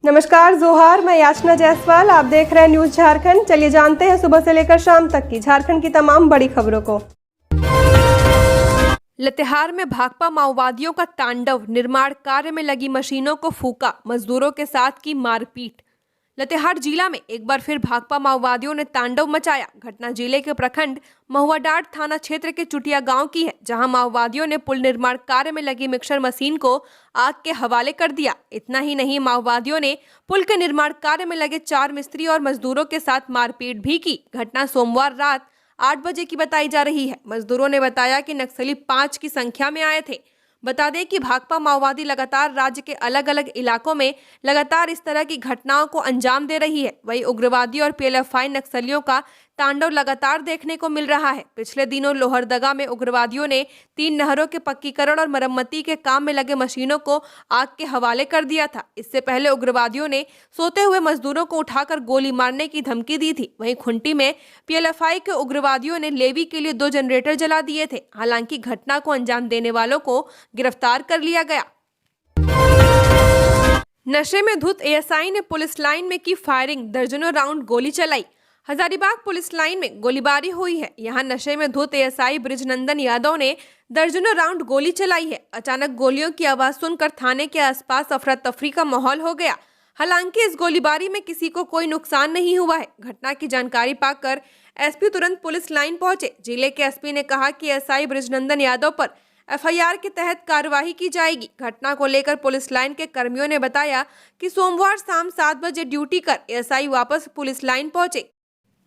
नमस्कार जोहार, मैं याचना जायसवाल। आप देख रहे हैं न्यूज झारखंड। चलिए जानते हैं सुबह से लेकर शाम तक की झारखंड की तमाम बड़ी खबरों को। लातेहार में भाकपा माओवादियों का तांडव, निर्माण कार्य में लगी मशीनों को फूका, मजदूरों के साथ की मारपीट। लातेहार जिला में एक बार फिर भाकपा माओवादियों ने तांडव मचाया। घटना जिले के प्रखंड महुआडांड थाना क्षेत्र के चुटिया गांव की है, जहां माओवादियों ने पुल निर्माण कार्य में लगी मिक्सर मशीन को आग के हवाले कर दिया। इतना ही नहीं, माओवादियों ने पुल के निर्माण कार्य में लगे 4 मिस्त्री और मजदूरों के साथ मारपीट भी की। घटना सोमवार रात 8 बजे की बताई जा रही है। मजदूरों ने बताया कि नक्सली 5 की संख्या में आए थे। बता दें कि भाकपा माओवादी लगातार राज्य के अलग अलग इलाकों में लगातार इस तरह की घटनाओं को अंजाम दे रही है। वहीं उग्रवादी और पीएलएफआई नक्सलियों का तांडव लगातार देखने को मिल रहा है। पिछले दिनों लोहरदगा में उग्रवादियों ने 3 नहरों के पक्कीकरण और मरम्मती के काम में लगे मशीनों को आग के हवाले कर दिया था। इससे पहले उग्रवादियों ने सोते हुए मजदूरों को उठाकर गोली मारने की धमकी दी थी। वहीं खुंटी में पीएलएफआई के उग्रवादियों ने लेवी के लिए 2 जनरेटर जला दिए थे। हालांकि घटना को अंजाम देने वालों को गिरफ्तार कर लिया गया। नशे में धुत एएसआई ने पुलिस लाइन में की फायरिंग, दर्जनों राउंड गोली चलाई। हजारीबाग पुलिस लाइन में गोलीबारी हुई है। यहां नशे में धुत एएसआई बृजनंदन यादव ने दर्जनों राउंड गोली चलाई है। अचानक गोलियों की आवाज सुनकर थाने के आसपास अफरा तफरी का माहौल हो गया। हालांकि इस गोलीबारी में किसी को कोई नुकसान नहीं हुआ है। घटना की जानकारी पाकर एसपी तुरंत पुलिस लाइन पहुंचे। जिले के एसपी ने कहा कि एएसआई बृजनंदन यादव पर एफआईआर के तहत कार्रवाई की जाएगी। घटना को लेकर पुलिस लाइन के कर्मियों ने बताया कि सोमवार शाम 7 बजे ड्यूटी कर एएसआई वापस पुलिस लाइन पहुंचे।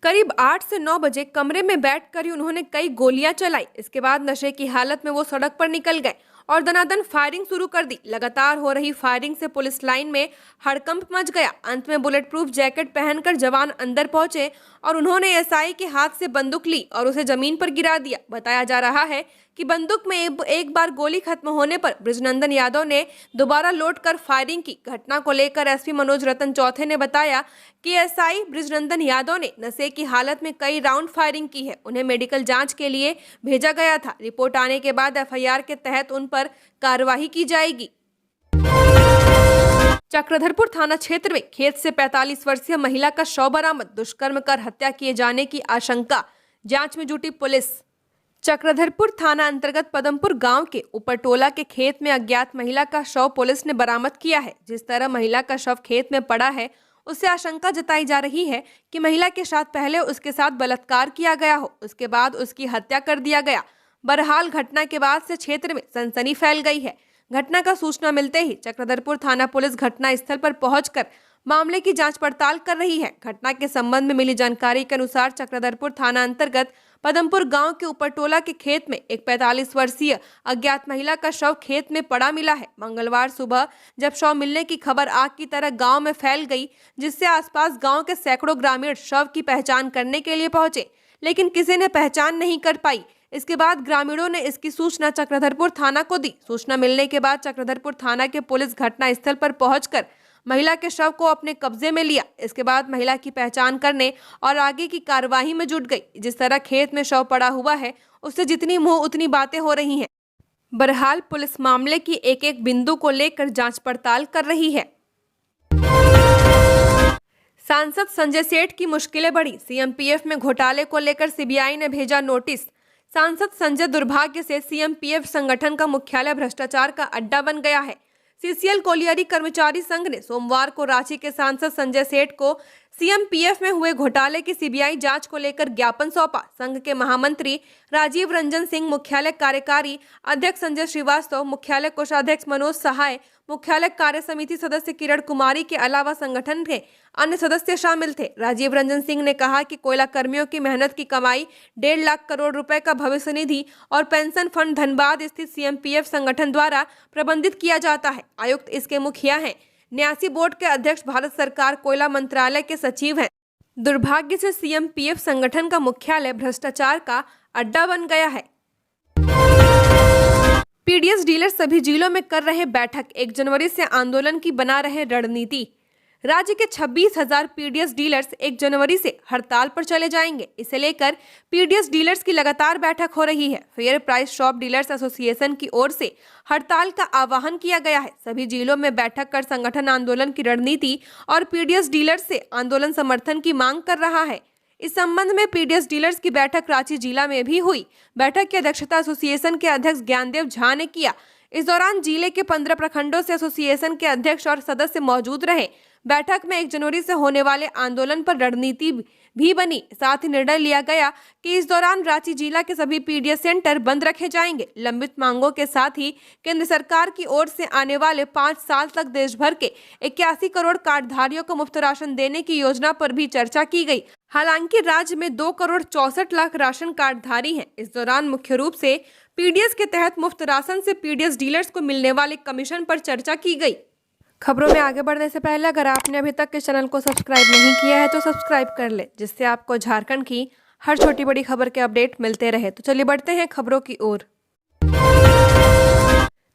करीब 8 से 9 बजे कमरे में बैठकर ही उन्होंने कई गोलियां चलाई। इसके बाद नशे की हालत में वो सड़क पर निकल गए और दनादन फायरिंग शुरू कर दी। लगातार हो रही फायरिंग से पुलिस लाइन में हड़कंप मच गया। अंत में बुलेट प्रूफ जैकेट पहनकर जवान अंदर पहुंचे और उन्होंने एसआई के हाथ से बंदूक ली और उसे जमीन पर गिरा दिया। बताया जा रहा है कि बंदूक में एक बार गोली खत्म होने पर बृजनंदन यादव ने दोबारा लोड कर फायरिंग की। घटना को लेकर एसपी मनोज रतन चौथे ने बताया कि एसआई बृजनंदन यादव ने नशे की हालत में कई राउंड फायरिंग की है। उन्हें मेडिकल जांच के लिए भेजा गया था। रिपोर्ट आने के बाद एफआईआर के तहत उन पर कार्रवाई की जाएगी। चक्रधरपुर थाना क्षेत्र में खेत से 45 वर्षीय महिला का शव बरामद, दुष्कर्म कर हत्या किए जाने की आशंका, जांच में जुटी पुलिस। चक्रधरपुर थाना अंतर्गत पदमपुर गांव के उपरटोला के खेत में अज्ञात महिला का शव पुलिस ने बरामद किया है। जिस तरह महिला का शव खेत में पड़ा है, उससे आशंका जताई जा रही है कि महिला के साथ पहले उसके साथ बलात्कार किया गया हो, उसके बाद उसकी हत्या कर दिया गया। बहरहाल घटना के बाद से क्षेत्र में सनसनी फैल गई है। घटना का सूचना मिलते ही चक्रधरपुर थाना पुलिस घटना स्थल पर पहुंचकर मामले की जांच पड़ताल कर रही है। घटना के संबंध में मिली जानकारी के अनुसार चक्रधरपुर थाना अंतर्गत पदमपुर गांव के उपरटोला के खेत में एक 45 वर्षीय अज्ञात महिला का शव खेत में पड़ा मिला है। मंगलवार सुबह जब शव मिलने की खबर आग की तरह गांव में फैल गई, जिससे आसपास गांव के सैकड़ों ग्रामीण शव की पहचान करने के लिए पहुंचे, लेकिन किसी ने पहचान नहीं कर पाई। इसके बाद ग्रामीणों ने इसकी सूचना चक्रधरपुर थाना को दी। सूचना मिलने के बाद चक्रधरपुर थाना के पुलिस घटना स्थल पर पहुंचकर महिला के शव को अपने कब्जे में लिया। इसके बाद महिला की पहचान करने और आगे की कार्यवाही में जुट गई। जिस तरह खेत में शव पड़ा हुआ है, उससे जितनी मुंह उतनी बातें हो रही हैं। बहरहाल पुलिस मामले की एक एक बिंदु को लेकर जांच पड़ताल कर रही है। सांसद संजय सेठ की मुश्किलें बढ़ी, सीएमपीएफ में घोटाले को लेकर सीबीआई ने भेजा नोटिस। सांसद संजय दुर्भाग्य से सीएमपीएफ संगठन का मुख्यालय भ्रष्टाचार का अड्डा बन गया है। सीसीएल कोलियरी कर्मचारी संघ ने सोमवार को रांची के सांसद संजय सेठ को सीएमपीएफ में हुए घोटाले की सीबीआई जांच को लेकर ज्ञापन सौंपा। संघ के महामंत्री राजीव रंजन सिंह, मुख्यालय कार्यकारी अध्यक्ष संजय श्रीवास्तव, मुख्यालय कोषाध्यक्ष मनोज सहाय, मुख्यालय कार्य समिति सदस्य किरण कुमारी के अलावा संगठन के अन्य सदस्य शामिल थे। राजीव रंजन सिंह ने कहा कि कोयला कर्मियों की मेहनत की कमाई 1.5 लाख करोड़ रुपए का भविष्य निधि और पेंशन फंड धनबाद स्थित सीएमपीएफ संगठन द्वारा प्रबंधित किया जाता है। आयुक्त इसके मुखिया हैं। न्यासी बोर्ड के अध्यक्ष भारत सरकार कोयला मंत्रालय के सचिव हैं। दुर्भाग्य से सीएमपीएफ संगठन का मुख्यालय भ्रष्टाचार का अड्डा बन गया है। पीडीएस डीलर सभी जिलों में कर रहे बैठक, 1 जनवरी से आंदोलन की बना रहे रणनीति। राज्य के 26,000 पीडीएस डीलर्स 1 जनवरी से हड़ताल पर चले जाएंगे। इसे लेकर पीडीएस डीलर्स की लगातार बैठक हो रही है। Fair price shop dealers association की ओर से हड़ताल का आह्वान किया गया है। सभी जिलों में बैठक कर संगठन आंदोलन की रणनीति और पीडीएस डीलर्स से आंदोलन समर्थन की मांग कर रहा है। इस संबंध में पीडीएस डीलर्स की बैठक रांची जिला में भी हुई। बैठक की अध्यक्षता एसोसिएशन के अध्यक्ष ज्ञानदेव झा ने किया। इस दौरान जिले के 15 प्रखंडों से एसोसिएशन के अध्यक्ष और सदस्य मौजूद रहे। बैठक में 1 जनवरी से होने वाले आंदोलन पर रणनीति भी बनी। साथ ही निर्णय लिया गया कि इस दौरान रांची जिला के सभी पीडीएस सेंटर बंद रखे जाएंगे। लंबित मांगों के साथ ही केंद्र सरकार की ओर से आने वाले 5 साल तक देश भर के 81 करोड़ कार्डधारियों को मुफ्त राशन देने की योजना पर भी चर्चा की गई। हालांकि राज्य में 2 करोड़ 64 लाख राशन कार्डधारी हैं। इस दौरान मुख्य रूप से पीडीएस के तहत मुफ्त राशन से पीडीएस डीलर्स को मिलने वाले कमीशन पर चर्चा की गई। खबरों में आगे बढ़ने से पहले अगर आपने अभी तक इस चैनल को सब्सक्राइब नहीं किया है तो सब्सक्राइब कर ले, जिससे आपको झारखंड की हर छोटी बड़ी खबर के अपडेट मिलते रहे। तो चलिए बढ़ते हैं खबरों की ओर।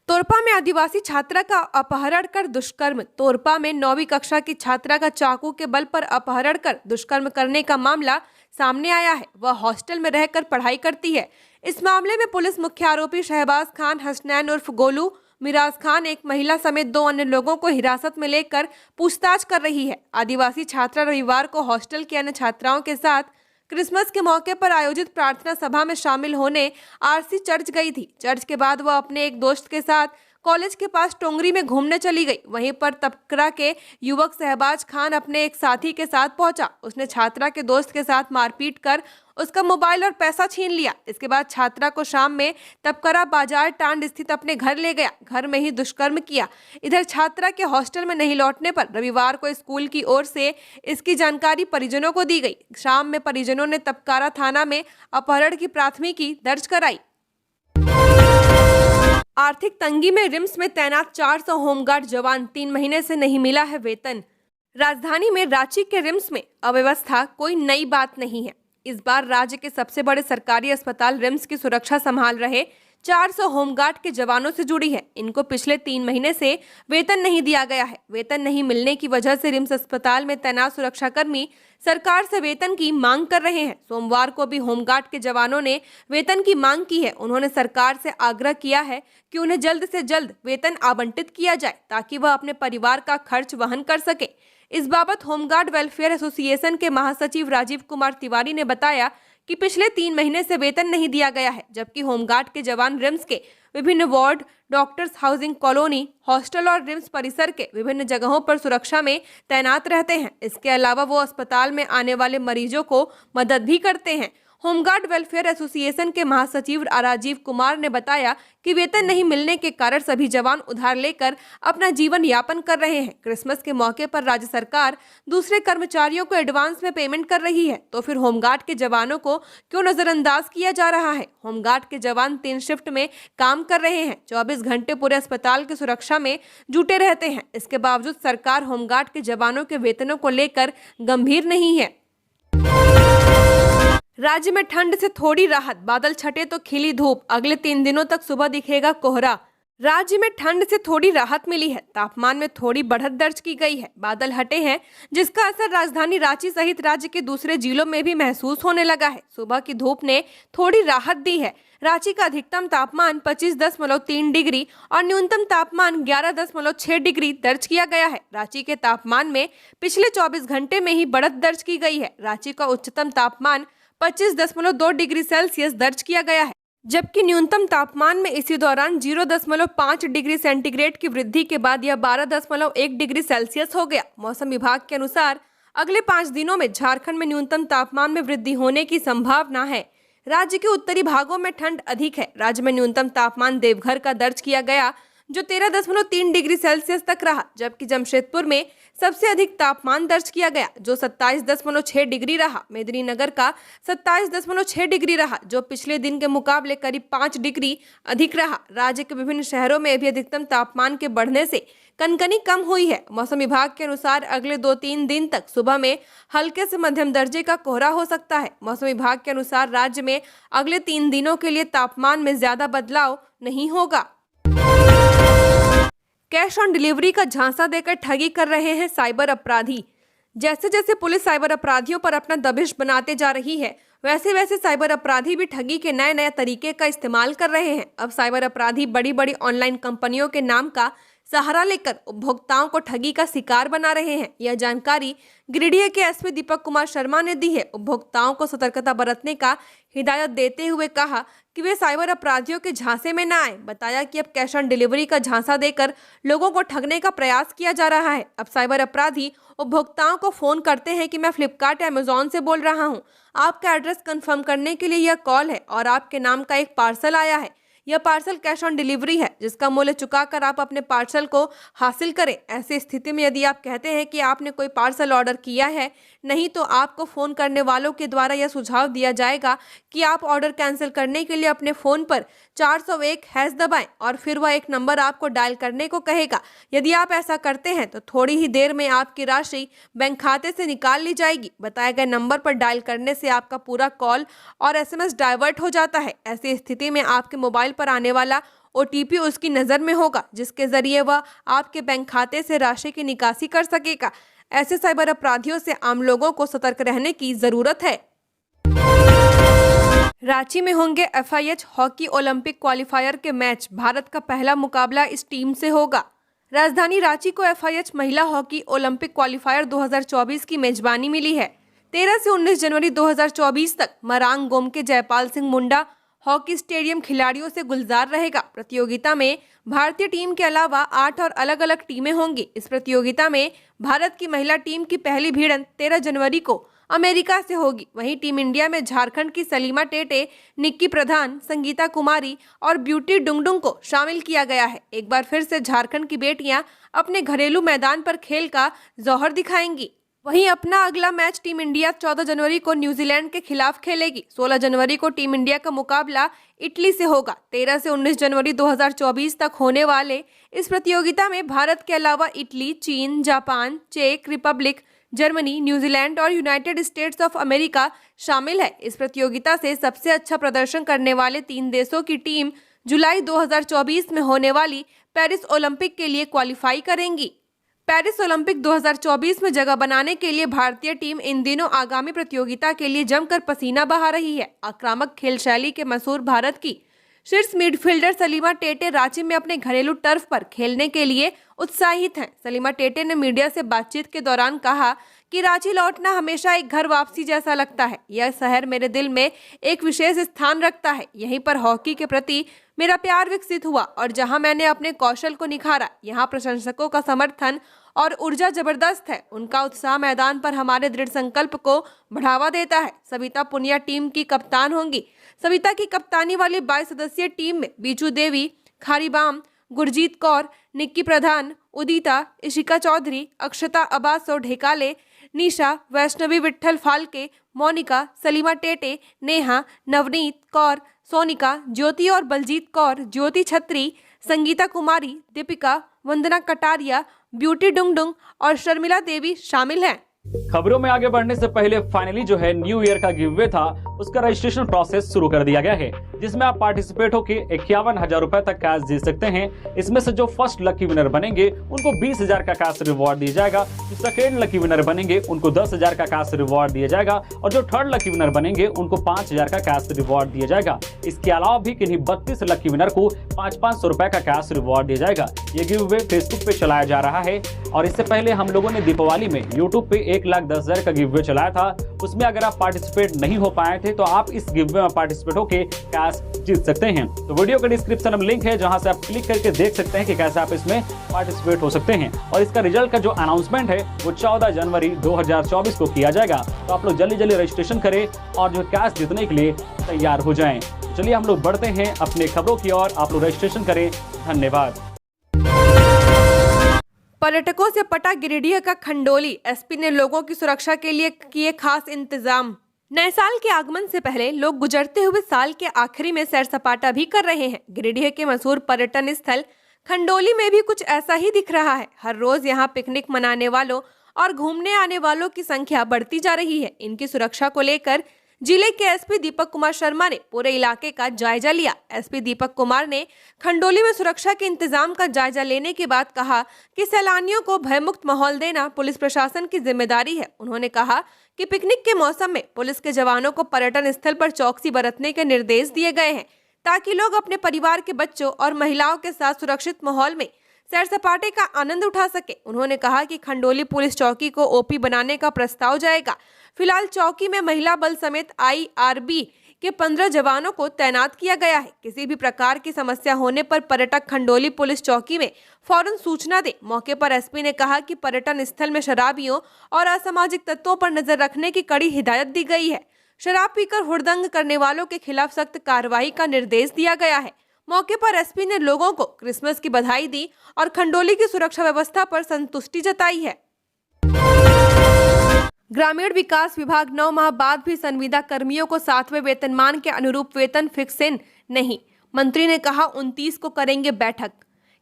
तोरपा में आदिवासी छात्रा का अपहरण कर दुष्कर्म। तोरपा में 9वीं कक्षा की छात्रा का चाकू के बल पर अपहरण कर दुष्कर्म करने का मामला सामने आया है। वह हॉस्टल में रहकर पढ़ाई करती है। इस मामले में पुलिस मुख्य आरोपी शहबाज खान हसनैन उर्फ गोलू, मिराज खान, एक महिला समेत 2 अन्य लोगों को हिरासत में लेकर पूछताछ कर रही है। आदिवासी छात्रा रविवार को हॉस्टल की अन्य छात्राओं के साथ क्रिसमस के मौके पर आयोजित प्रार्थना सभा में शामिल होने आरसी चर्च गई थी। चर्च के बाद वह अपने एक दोस्त के साथ कॉलेज के पास टोंगरी में घूमने चली गई। वहीं पर तबकरा के युवक शहबाज खान अपने एक साथी के साथ पहुंचा। उसने छात्रा के दोस्त के साथ मारपीट कर उसका मोबाइल और पैसा छीन लिया। इसके बाद छात्रा को शाम में तबकरा बाजार टांड स्थित अपने घर ले गया। घर में ही दुष्कर्म किया। इधर छात्रा के हॉस्टल में नहीं लौटने पर रविवार को स्कूल की ओर से इसकी जानकारी परिजनों को दी गई। शाम में परिजनों ने तबकरा थाना में अपहरण की प्राथमिकी दर्ज कराई। आर्थिक तंगी में रिम्स में तैनात 400 होमगार्ड जवान 3 महीने से नहीं मिला है वेतन। राजधानी में रांची के रिम्स में अव्यवस्था कोई नई बात नहीं है। इस बार राज्य के सबसे बड़े सरकारी अस्पताल रिम्स की सुरक्षा संभाल रहे 400 होमगार्ड के जवानों से जुड़ी है। इनको पिछले 3 महीने से वेतन नहीं दिया गया है। वेतन नहीं मिलने की वजह से रिम्स अस्पताल में तैनात सुरक्षाकर्मी सरकार से वेतन की मांग कर रहे हैं। सोमवार को भी होमगार्ड के जवानों ने वेतन की मांग की है। उन्होंने सरकार से आग्रह किया है कि उन्हें जल्द से जल्द वेतन आवंटित किया जाए ताकि वह अपने परिवार का खर्च वहन कर सके। इस बाबत होमगार्ड वेलफेयर एसोसिएशन के महासचिव राजीव कुमार तिवारी ने बताया कि पिछले 3 महीने से वेतन नहीं दिया गया है, जबकि होमगार्ड के जवान रिम्स के विभिन्न ward, doctors housing colony, hostel और रिम्स परिसर के विभिन्न जगहों पर सुरक्षा में तैनात रहते हैं। इसके अलावा वो अस्पताल में आने वाले मरीजों को मदद भी करते हैं। होमगार्ड वेलफेयर एसोसिएशन के महासचिव राजीव कुमार ने बताया कि वेतन नहीं मिलने के कारण सभी जवान उधार लेकर अपना जीवन यापन कर रहे हैं। क्रिसमस के मौके पर राज्य सरकार दूसरे कर्मचारियों को एडवांस में पेमेंट कर रही है, तो फिर होमगार्ड के जवानों को क्यों नजरअंदाज किया जा रहा है। होमगार्ड के जवान 3 शिफ्ट में काम कर रहे हैं, 24 घंटे पूरे अस्पताल की सुरक्षा में जुटे रहते हैं। इसके बावजूद सरकार होमगार्ड के जवानों के वेतनों को लेकर गंभीर नहीं है। राज्य में ठंड से थोड़ी राहत, बादल छटे तो खिली धूप। अगले 3 दिनों तक सुबह दिखेगा कोहरा। राज्य में ठंड से थोड़ी राहत मिली है। तापमान में थोड़ी बढ़त दर्ज की गई है। बादल हटे हैं, जिसका असर राजधानी रांची सहित राज्य के दूसरे जिलों में भी महसूस होने लगा है। सुबह की धूप ने थोड़ी राहत दी है। रांची का अधिकतम तापमान 25.3 डिग्री और न्यूनतम तापमान 11.6 डिग्री दर्ज किया गया है। रांची के तापमान में पिछले 24 घंटे में ही बढ़त दर्ज की गई है। रांची का उच्चतम तापमान 25.2 डिग्री सेल्सियस दर्ज किया गया है, जबकि न्यूनतम तापमान में इसी दौरान 0.5 डिग्री सेंटीग्रेड की वृद्धि के बाद यह 12.1 डिग्री सेल्सियस हो गया। मौसम विभाग के अनुसार अगले 5 दिनों में झारखंड में न्यूनतम तापमान में वृद्धि होने की संभावना है। राज्य के उत्तरी भागों में ठंड अधिक है। राज्य में न्यूनतम तापमान देवघर का दर्ज किया गया, जो 13.3 डिग्री सेल्सियस तक रहा, जबकि जमशेदपुर में सबसे अधिक तापमान दर्ज किया गया, जो 27.6 डिग्री रहा। मेदिनीनगर का 27.6 डिग्री रहा, जो पिछले दिन के मुकाबले करीब 5 डिग्री अधिक रहा। राज्य के विभिन्न शहरों में भी अधिकतम तापमान के बढ़ने से कनकनी कम हुई है। मौसम विभाग के अनुसार अगले 2-3 दिन तक सुबह में हल्के से मध्यम दर्जे का कोहरा हो सकता है। मौसम विभाग के अनुसार राज्य में अगले 3 दिनों के लिए तापमान में ज्यादा बदलाव नहीं होगा। कैश ऑन डिलीवरी का झांसा देकर ठगी कर रहे हैं साइबर अपराधी। जैसे जैसे पुलिस साइबर अपराधियों पर अपना दबिश बनाते जा रही है, वैसे वैसे साइबर अपराधी भी ठगी के नए नए तरीके का इस्तेमाल कर रहे हैं। अब साइबर अपराधी बड़ी बड़ी ऑनलाइन कंपनियों के नाम का सहारा लेकर उपभोक्ताओं को ठगी का शिकार बना रहे हैं। यह जानकारी गिरिडीह के एसपी दीपक कुमार शर्मा ने दी है। उपभोक्ताओं को सतर्कता बरतने का हिदायत देते हुए कहा कि वे साइबर अपराधियों के झांसे में न आए। बताया कि अब कैश ऑन डिलीवरी का झांसा देकर लोगों को ठगने का प्रयास किया जा रहा है। अब साइबर अपराधी उपभोक्ताओं को फोन करते हैं कि मैं फ्लिपकार्ट अमेजॉन से बोल रहा हूं, आपका एड्रेस कंफर्म करने के लिए यह कॉल है और आपके नाम का एक पार्सल आया है। यह पार्सल कैश ऑन डिलीवरी है, जिसका मूल्य चुकाकर आप अपने पार्सल को हासिल करें। ऐसी स्थिति में यदि आप कहते हैं कि आपने कोई पार्सल ऑर्डर किया है, नहीं तो आपको फोन करने वालों के द्वारा यह सुझाव दिया जाएगा कि आप ऑर्डर कैंसिल करने के लिए अपने फोन पर 401# दबाएं और फिर वह एक नंबर आपको डायल करने को कहेगा। यदि आप ऐसा करते हैं तो थोड़ी ही देर में आपकी राशि बैंक खाते से निकाल ली जाएगी। बताए गए नंबर पर डायल करने से आपका पूरा कॉल और SMS डाइवर्ट हो जाता है। ऐसी स्थिति में आपके मोबाइल पर आने वाला OTP उसकी नज़र में होगा, जिसके जरिए वह आपके बैंक खाते से राशि की निकासी कर सकेगा। ऐसे साइबर अपराधियों से आम लोगों को सतर्क रहने की जरूरत है। रांची में होंगे FIH हॉकी ओलंपिक क्वालिफायर के मैच। भारत का पहला मुकाबला इस टीम से होगा। राजधानी रांची को FIH महिला हॉकी ओलंपिक क्वालिफायर 2024 की मेजबानी मिली है। 13 से 19 जनवरी 2024 तक मरांग गोम के जयपाल सिंह मुंडा हॉकी स्टेडियम खिलाड़ियों से गुलजार रहेगा। प्रतियोगिता में भारतीय टीम के अलावा 8 और अलग अलग टीमें होंगी। इस प्रतियोगिता में भारत की महिला टीम की पहली भिड़ंत 13 जनवरी को अमेरिका से होगी। वहीं टीम इंडिया में झारखंड की सलीमा टेटे, निक्की प्रधान, संगीता कुमारी और ब्यूटी डुंगडुंग को शामिल किया गया है। एक बार फिर से झारखंड की बेटियां अपने घरेलू मैदान पर खेल का जौहर दिखाएंगी। वहीं अपना अगला मैच टीम इंडिया 14 जनवरी को न्यूजीलैंड के खिलाफ खेलेगी। 16 जनवरी को टीम इंडिया का मुकाबला इटली से होगा। 13 से 19 जनवरी 2024 तक होने वाले इस प्रतियोगिता में भारत के अलावा इटली, चीन, जापान, चेक रिपब्लिक, जर्मनी, न्यूजीलैंड और यूनाइटेड स्टेट्स ऑफ अमेरिका शामिल है। इस प्रतियोगिता से सबसे अच्छा प्रदर्शन करने वाले 3 देशों की टीम जुलाई 2024 में होने वाली पेरिस ओलंपिक के लिए क्वालिफाई करेंगी। पेरिस ओलंपिक 2024 में जगह बनाने के लिए भारतीय टीम इन दिनों आगामी प्रतियोगिता के लिए जमकर पसीना बहा रही है। आक्रामक खेल शैली के मशहूर भारत की शीर्ष मिडफील्डर सलीमा टेटे रांची में अपने घरेलू टर्फ पर खेलने के लिए उत्साहित हैं। सलीमा टेटे ने मीडिया से बातचीत के दौरान कहा कि रांची लौटना हमेशा एक घर वापसी जैसा लगता है। यह शहर मेरे दिल में एक विशेष स्थान रखता है। यहीं पर हॉकी के प्रति मेरा प्यार विकसित हुआ और जहां मैंने अपने कौशल को निखारा। यहाँ प्रशंसकों का समर्थन और ऊर्जा जबरदस्त है। उनका उत्साह मैदान पर हमारे दृढ़ संकल्प को बढ़ावा देता है। सविता पुनिया टीम की कप्तान होंगी। सविता की कप्तानी वाली 22 सदस्यीय टीम में बीजू देवी, खारीबाम, गुरजीत कौर, निक्की प्रधान, उदिता, इशिका चौधरी, अक्षता अब्बासो ढेकाले, निशा, वैष्णवी विट्ठल फाल्के, मोनिका, सलीमा टेटे, नेहा, नवनीत कौर, सोनिका, ज्योति और बलजीत कौर, ज्योति छत्री, संगीता कुमारी, दीपिका, वंदना कटारिया, ब्यूटी डुंगडुंग और शर्मिला देवी शामिल हैं। खबरों में आगे बढ़ने से पहले फाइनली जो है न्यू ईयर का गिवअवे था, उसका रजिस्ट्रेशन प्रोसेस शुरू कर दिया गया है, जिसमें आप पार्टिसिपेट होकर 51,000 रुपए तक कैश जीत सकते हैं। इसमें से जो फर्स्ट लकी विनर बनेंगे उनको 20,000 का कैश रिवॉर्ड दिया जाएगा। जो सेकेंड लकी विनर बनेंगे उनको 10,000 का कैश रिवॉर्ड दिया जाएगा और जो थर्ड लकी विनर बनेंगे उनको 5,000 का कैश रिवॉर्ड दिया जाएगा। इसके अलावा भी किन्हीं 32 लकी विनर को 500 रुपए का कैश रिवॉर्ड दिया जाएगा। ये गिवअवे फेसबुक पे चलाया जा रहा है और इससे पहले हम लोगों ने दीपावली में यूट्यूब पे 1,10,000 का गिवअवे चलाया था। उसमें अगर आप पार्टिसिपेट नहीं हो पाए थे तो आप इस गिवअवे में पार्टिसिपेट होकर कैश जीत सकते हैं। तो वीडियो के डिस्क्रिप्शन में लिंक है, जहां से आप क्लिक करके देख सकते हैं कि कैसे आप इसमें पार्टिसिपेट हो सकते हैं। और इसका रिजल्ट का जो अनाउंसमेंट है वो 14 जनवरी 2024 को किया जाएगा। तो आप लोग जल्दी जल्दी रजिस्ट्रेशन करें और जो कैश जीतने के लिए तैयार हो जाएं। चलिए हम लोग बढ़ते हैं अपने खबरों की ओर। आप लोग रजिस्ट्रेशन करें। धन्यवाद। पर्यटकों से पटा गिरिडीह का खंडोली। एसपी ने लोगों की सुरक्षा के लिए किए खास इंतजाम। नए साल के आगमन से पहले लोग गुजरते हुए साल के आखिरी में सैर सपाटा भी कर रहे हैं। गिरिडीह के मशहूर पर्यटन स्थल खंडोली में भी कुछ ऐसा ही दिख रहा है। हर रोज यहाँ पिकनिक मनाने वालों और घूमने आने वालों की संख्या बढ़ती जा रही है। इनकी सुरक्षा को लेकर जिले के एसपी दीपक कुमार शर्मा ने पूरे इलाके का जायजा लिया। एसपी दीपक कुमार ने खंडोली में सुरक्षा के इंतजाम का जायजा लेने के बाद कहा कि सैलानियों को भयमुक्त माहौल देना पुलिस प्रशासन की जिम्मेदारी है। उन्होंने कहा कि पिकनिक के मौसम में पुलिस के जवानों को पर्यटन स्थल पर चौकसी बरतने के निर्देश दिए गए हैं ताकि लोग अपने परिवार के बच्चों और महिलाओं के साथ सुरक्षित माहौल में सैर सपाटे का आनंद उठा सके। उन्होंने कहा कि खंडोली पुलिस चौकी को ओपी बनाने का प्रस्ताव जाएगा। फिलहाल चौकी में महिला बल समेत IRB के 15 जवानों को तैनात किया गया है। किसी भी प्रकार की समस्या होने पर पर्यटक खंडोली पुलिस चौकी में फौरन सूचना दे। मौके पर एसपी ने कहा कि पर्यटन स्थल में शराबियों और असामाजिक तत्वों पर नजर रखने की कड़ी हिदायत दी गई है। शराब पीकर हुड़दंग करने वालों के खिलाफ सख्त कार्रवाई का निर्देश दिया गया है। मौके पर एसपी ने लोगों को क्रिसमस की बधाई दी और खंडोली की सुरक्षा व्यवस्था पर संतुष्टि जताई है। ग्रामीण विकास विभाग 9 माह बाद भी संविदा कर्मियों को 7वें वेतनमान के अनुरूप वेतन फिक्सेन नहीं। मंत्री ने कहा 29 को करेंगे बैठक।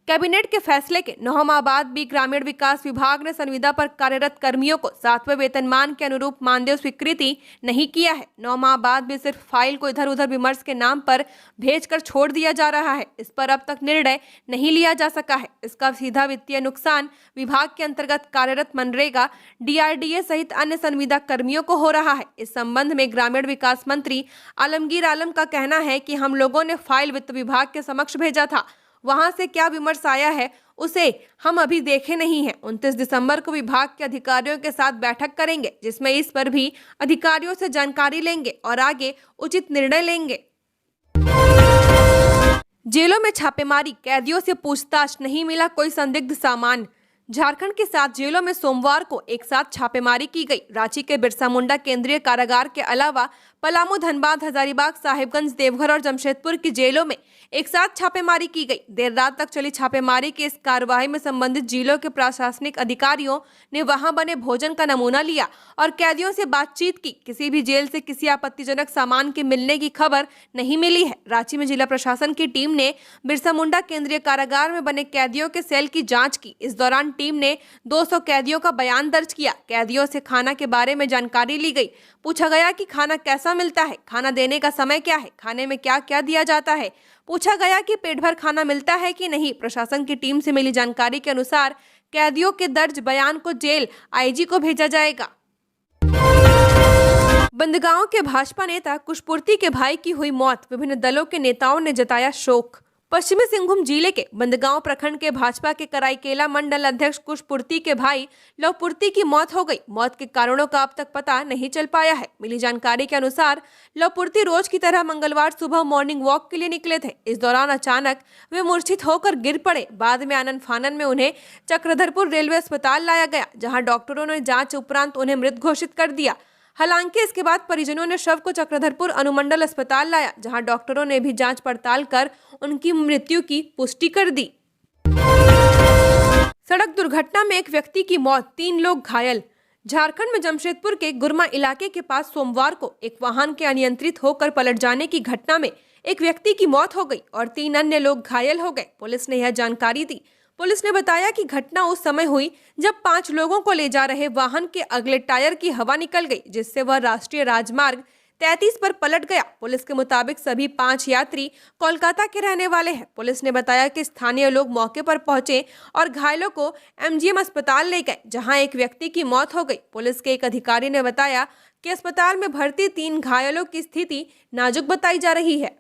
कैबिनेट के फैसले के 9 माह बाद भी ग्रामीण विकास विभाग ने संविदा पर कार्यरत कर्मियों को 7वें वेतनमान के अनुरूप मानदेय स्वीकृति नहीं किया है। 9 माह बाद भी सिर्फ फाइल को इधर उधर विमर्श के नाम पर भेजकर छोड़ दिया जा रहा है। इस पर अब तक निर्णय नहीं लिया जा सका है। इसका सीधा वित्तीय नुकसान विभाग के अंतर्गत कार्यरत मनरेगा, DRDA सहित अन्य संविदा कर्मियों को हो रहा है। इस संबंध में ग्रामीण विकास मंत्री आलमगीर आलम का कहना है कि हम लोगों ने फाइल वित्त विभाग के समक्ष भेजा था, वहां से क्या विमर्श आया है उसे हम अभी देखे नहीं हैं। 29 दिसंबर को विभाग के अधिकारियों के साथ बैठक करेंगे, जिसमें इस पर भी अधिकारियों से जानकारी लेंगे और आगे उचित निर्णय लेंगे। जेलों में छापेमारी, कैदियों से पूछताछ, नहीं मिला कोई संदिग्ध सामान। झारखंड के 7 जेलों में सोमवार को एक साथ छापेमारी की गई। रांची के बिरसा मुंडा केंद्रीय कारागार के अलावा पलामू, धनबाद, हजारीबाग, साहिबगंज, देवघर और जमशेदपुर की जेलों में एक साथ छापेमारी की गई। देर रात तक चली छापेमारी की इस कार्रवाई में संबंधित जिलों के प्रशासनिक अधिकारियों ने वहां बने भोजन का नमूना लिया और कैदियों से बातचीत की। किसी भी जेल से किसी आपत्तिजनक सामान के मिलने की खबर नहीं मिली है। रांची में जिला प्रशासन की टीम ने बिरसा मुंडा केंद्रीय कारागार में बने कैदियों के सेल की जाँच की। इस दौरान टीम ने 200 कैदियों का बयान दर्ज किया। कैदियों से खाना के बारे में जानकारी ली गई। पूछा गया कि खाना कैसा मिलता है, खाना देने का समय क्या है, खाने में क्या क्या दिया जाता है। पूछा गया कि पेट भर खाना मिलता है कि नहीं। प्रशासन की टीम से मिली जानकारी के अनुसार कैदियों के दर्ज बयान को जेल IG को भेजा जाएगा। बंदगांव के भाजपा नेता कुशपूर्ती के भाई की हुई मौत, विभिन्न दलों के नेताओं ने जताया शोक। पश्चिमी सिंहभूम जिले के बंदगांव प्रखंड के भाजपा के कराईकेला मंडल अध्यक्ष कुशपूर्ती के भाई लवपूर्ती की मौत हो गई। मौत के कारणों का अब तक पता नहीं चल पाया है। मिली जानकारी के अनुसार लवपूर्ती रोज की तरह मंगलवार सुबह मॉर्निंग वॉक के लिए निकले थे। इस दौरान अचानक वे मूर्छित होकर गिर पड़े। बाद में आनन फानन में उन्हें चक्रधरपुर रेलवे अस्पताल लाया गया, जहाँ डॉक्टरों ने जाँच उपरांत उन्हें मृत घोषित कर दिया। हालांकि इसके बाद परिजनों ने शव को चक्रधरपुर अनुमंडल अस्पताल लाया, जहां डॉक्टरों ने भी जांच पड़ताल कर उनकी मृत्यु की पुष्टि कर दी। सड़क दुर्घटना में एक व्यक्ति की मौत, 3 लोग घायल। झारखंड में जमशेदपुर के गुरमा इलाके के पास सोमवार को एक वाहन के अनियंत्रित होकर पलट जाने की घटना में एक व्यक्ति की मौत हो गई और 3 अन्य लोग घायल हो गए। पुलिस ने यह जानकारी दी। पुलिस ने बताया कि घटना उस समय हुई जब 5 लोगों को ले जा रहे वाहन के अगले टायर की हवा निकल गई, जिससे वह राष्ट्रीय राजमार्ग 33 पर पलट गया। पुलिस के मुताबिक सभी 5 यात्री कोलकाता के रहने वाले हैं। पुलिस ने बताया कि स्थानीय लोग मौके पर पहुंचे और घायलों को MGM अस्पताल ले गए, जहां एक व्यक्ति की मौत हो गई। पुलिस के एक अधिकारी ने बताया कि अस्पताल में भर्ती 3 घायलों की स्थिति नाजुक बताई जा रही है।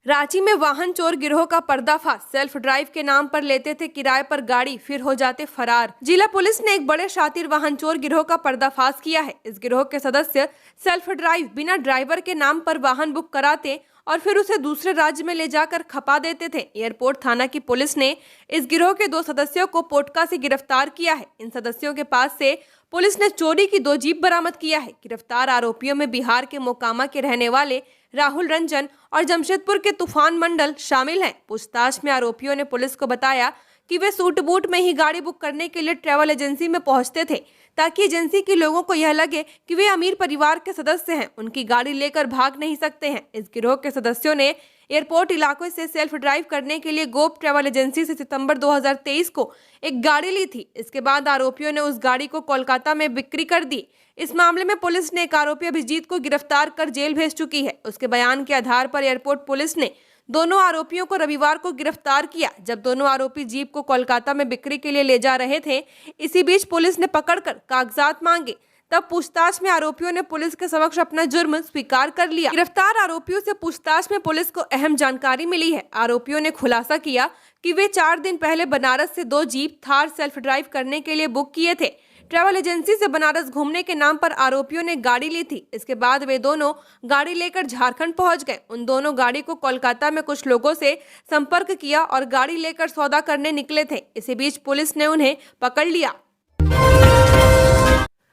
रांची में वाहन चोर गिरोह का पर्दाफाश, सेल्फ ड्राइव के नाम पर लेते थे किराए पर गाड़ी, फिर हो जाते फरार। जिला पुलिस ने एक बड़े शातिर वाहन चोर गिरोह का पर्दाफाश किया है। इस गिरोह के सदस्य सेल्फ ड्राइव बिना ड्राइवर के नाम पर वाहन बुक कराते और फिर उसे दूसरे राज्य में ले जाकर खपा देते थे। एयरपोर्ट थाना की पुलिस ने इस गिरोह के 2 सदस्यों को पोटका से गिरफ्तार किया है। इन सदस्यों के पास से पुलिस ने चोरी की 2 जीप बरामद किया है। गिरफ्तार आरोपियों में बिहार के मोकामा के रहने वाले राहुल रंजन और जमशेदपुर के तूफान मंडल शामिल हैं। पूछताछ में आरोपियों ने पुलिस को बताया कि वे सूट बूट में ही गाड़ी बुक करने के लिए ट्रैवल एजेंसी में पहुंचते थे, ताकि एजेंसी के लोगों को यह लगे कि वे अमीर परिवार के सदस्य हैं, उनकी गाड़ी लेकर भाग नहीं सकते हैं। इस गिरोह के सदस्यों ने एयरपोर्ट इलाकों से सेल्फ ड्राइव करने के लिए गोप ट्रैवल एजेंसी से सितंबर 2023 को एक गाड़ी ली थी। इसके बाद आरोपियों ने उस गाड़ी को कोलकाता में बिक्री कर दी। इस मामले में पुलिस ने एक आरोपी अभिजीत को गिरफ्तार कर जेल भेज चुकी है। उसके बयान के आधार पर एयरपोर्ट पुलिस ने दोनों आरोपियों को रविवार को गिरफ्तार किया, जब दोनों आरोपी जीप को कोलकाता में बिक्री के लिए ले जा रहे थे। इसी बीच पुलिस ने पकड़कर कागजात मांगे, तब पूछताछ में आरोपियों ने पुलिस के समक्ष अपना जुर्म स्वीकार कर लिया। गिरफ्तार आरोपियों से पूछताछ में पुलिस को अहम जानकारी मिली है। आरोपियों ने खुलासा किया कि वे 4 दिन पहले बनारस से 2 जीप थार सेल्फ ड्राइव करने के लिए बुक किए थे। ट्रैवल एजेंसी से बनारस घूमने के नाम पर आरोपियों ने गाड़ी ली थी। इसके बाद वे दोनों गाड़ी लेकर झारखंड पहुंच गए। उन दोनों गाड़ी को कोलकाता में कुछ लोगों से संपर्क किया और गाड़ी लेकर सौदा करने निकले थे। इसी बीच पुलिस ने उन्हें पकड़ लिया।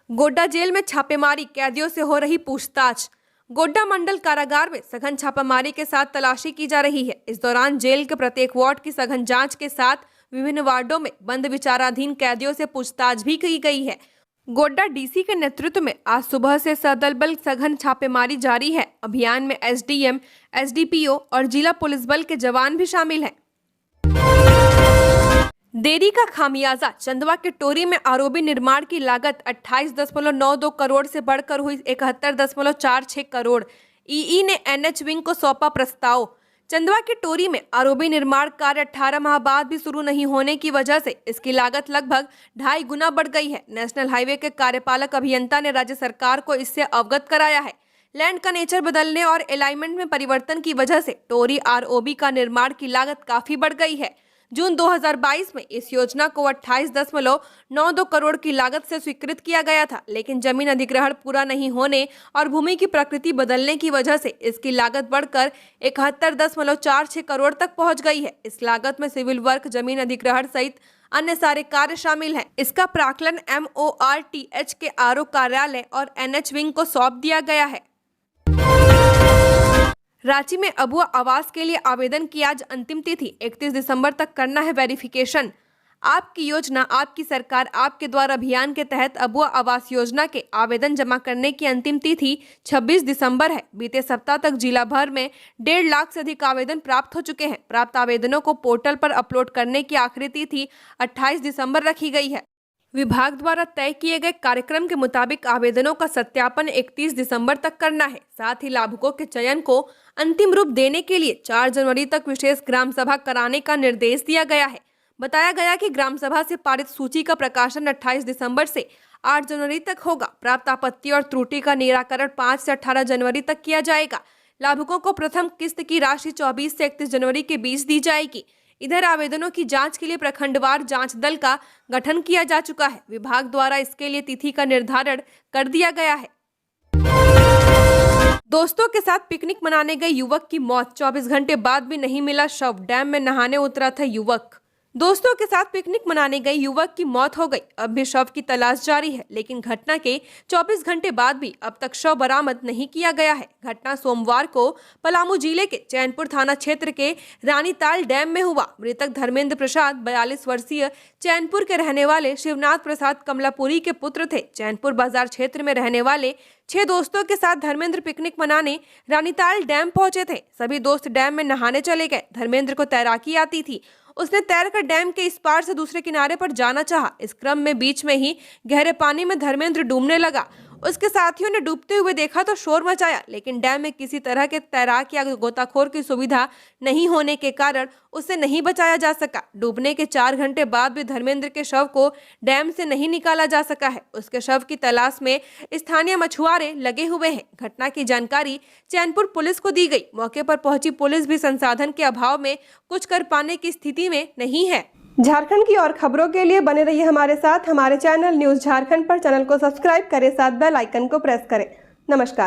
गोड्डा जेल में छापेमारी, कैदियों से हो रही पूछताछ। गोड्डा मंडल कारागार में सघन छापेमारी के साथ तलाशी की जा रही है। इस दौरान जेल के प्रत्येक वार्ड की सघन जांच के साथ विभिन्न वार्डों में बंद विचाराधीन कैदियों से पूछताछ भी की गई है। गोड्डा डीसी के नेतृत्व में आज सुबह से सदल बल सघन छापेमारी जारी है। अभियान में एसडीएम, एसडीपीओ और जिला पुलिस बल के जवान भी शामिल हैं। देरी का खामियाजा, चंदवा के टोरी में आरओबी निर्माण की लागत 28.92 करोड़ से बढ़कर हुई 71.46 करोड़। ईई ने एनएच विंग को सौंपा प्रस्ताव। चंदवा के टोरी में आरओबी निर्माण कार्य 18 माह बाद भी शुरू नहीं होने की वजह से इसकी लागत लगभग 2.5 गुना बढ़ गई है। नेशनल हाईवे के कार्यपालक अभियंता ने राज्य सरकार को इससे अवगत कराया है। लैंड का नेचर बदलने और अलाइनमेंट में परिवर्तन की वजह से टोरी आरओबी का निर्माण की लागत काफी बढ़ गई है। जून 2022 में इस योजना को 28.92 करोड़ की लागत से स्वीकृत किया गया था, लेकिन जमीन अधिग्रहण पूरा नहीं होने और भूमि की प्रकृति बदलने की वजह से इसकी लागत बढ़कर 71.46 करोड़ तक पहुंच गई है। इस लागत में सिविल वर्क, जमीन अधिग्रहण सहित अन्य सारे कार्य शामिल हैं। इसका प्राक्कलन MORTH के आरओ कार्यालय और एनएच विंग को सौंप दिया गया है। रांची में अबुआ आवास के लिए आवेदन की आज अंतिम तिथि, 31 दिसंबर तक करना है वेरिफिकेशन। आपकी योजना आपकी सरकार आपके द्वार अभियान के तहत अबुआ आवास योजना के आवेदन जमा करने की अंतिम तिथि 26 दिसंबर है। बीते सप्ताह तक जिला भर में 1.5 लाख से अधिक आवेदन प्राप्त हो चुके हैं। प्राप्त आवेदनों को पोर्टल पर अपलोड करने की आखिरी तिथि 28 दिसंबर रखी गई है। विभाग द्वारा तय किए गए कार्यक्रम के मुताबिक आवेदनों का सत्यापन 31 दिसंबर तक करना है। साथ ही लाभुकों के चयन को अंतिम रूप देने के लिए 4 जनवरी तक विशेष ग्राम सभा कराने का निर्देश दिया गया है। बताया गया कि ग्राम सभा से पारित सूची का प्रकाशन 28 दिसंबर से 8 जनवरी तक होगा। प्राप्त आपत्ति और त्रुटि का निराकरण 5 से 18 जनवरी तक किया जाएगा। लाभुकों को प्रथम किस्त की राशि 24 से 31 जनवरी के बीच दी जाएगी। इधर आवेदनों की जांच के लिए प्रखंडवार जांच दल का गठन किया जा चुका है। विभाग द्वारा इसके लिए तिथि का निर्धारण कर दिया गया है। दोस्तों के साथ पिकनिक मनाने गए युवक की मौत, 24 घंटे बाद भी नहीं मिला शव। डैम में नहाने उतरा था युवक। दोस्तों के साथ पिकनिक मनाने गए युवक की मौत हो गई। अब भी शव की तलाश जारी है, लेकिन घटना के 24 घंटे बाद भी अब तक शव बरामद नहीं किया गया है। घटना सोमवार को पलामू जिले के चैनपुर थाना क्षेत्र के रानीताल डैम में हुआ। मृतक धर्मेंद्र प्रसाद 42 वर्षीय चैनपुर के रहने वाले शिवनाथ प्रसाद कमलापुरी के पुत्र थे। चैनपुर बाजार क्षेत्र में रहने वाले 6 दोस्तों के साथ धर्मेंद्र पिकनिक मनाने रानीताल डैम पहुंचे थे। सभी दोस्त डैम में नहाने चले गए। धर्मेंद्र को तैराकी आती थी। उसने तैरकर डैम के इस पार से दूसरे किनारे पर जाना चाहा। इस क्रम में बीच में ही गहरे पानी में धर्मेंद्र डूबने लगा। उसके साथियों ने डूबते हुए देखा तो शोर मचाया, लेकिन डैम में किसी तरह के तैराक या गोताखोर की सुविधा नहीं होने के कारण उसे नहीं बचाया जा सका। डूबने के 4 घंटे बाद भी धर्मेंद्र के शव को डैम से नहीं निकाला जा सका है। उसके शव की तलाश में स्थानीय मछुआरे लगे हुए हैं। घटना की जानकारी चैनपुर पुलिस को दी गई। मौके पर पहुंची पुलिस भी संसाधन के अभाव में कुछ कर पाने की स्थिति में नहीं है। झारखंड की और खबरों के लिए बने रहिए हमारे साथ। हमारे चैनल न्यूज झारखंड पर चैनल को सब्सक्राइब करें, साथ बेल आइकन को प्रेस करें। नमस्कार।